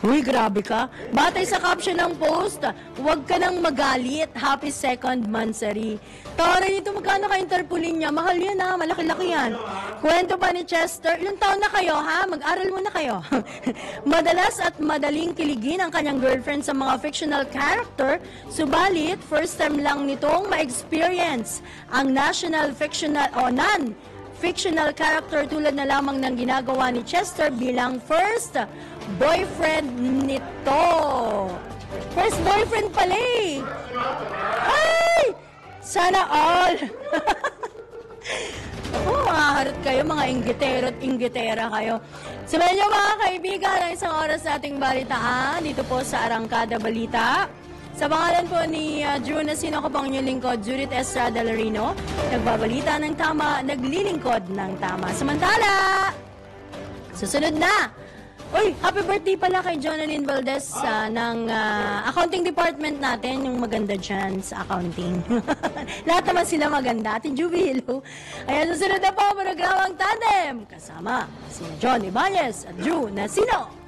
Uy, grabe ka. Batay sa caption ng post, huwag ka nang magalit. Happy second monthsary. Tara nito, magkano ka interpulin niya? Mahal yan ha, malaki-laki yan. Kwento pa ni Chester, ilang taon na kayo ha? Mag-aral muna kayo. Madalas at madaling kiligin ang kanyang girlfriend sa mga fictional character, subalit first time lang nitong ma-experience ang national fictional o non-fictional character tulad na lamang ng ginagawa ni Chester bilang first boyfriend nito. First boyfriend pala Ay! Sana all! Maharot kayo, mga inggitero at inggitera kayo. Sabayan niyo mga kaibigan ang isang oras sa ating balitaan dito po sa Arangkada Balita. Sa pangalan po ni Drew Nasino, ko pang inyong lingkod, Judith Estrada Larino, nagbabalita ng tama, naglilingkod ng tama. Samantala, susunod na! Uy, happy birthday pala kay Jonalyn Valdez ng accounting department natin, yung maganda dyan sa accounting. Lahat naman sila maganda. Ate Juby, hello. Ayan, susunod na po, programang Tandem. Kasama si John Ibanez at Drew Nasino.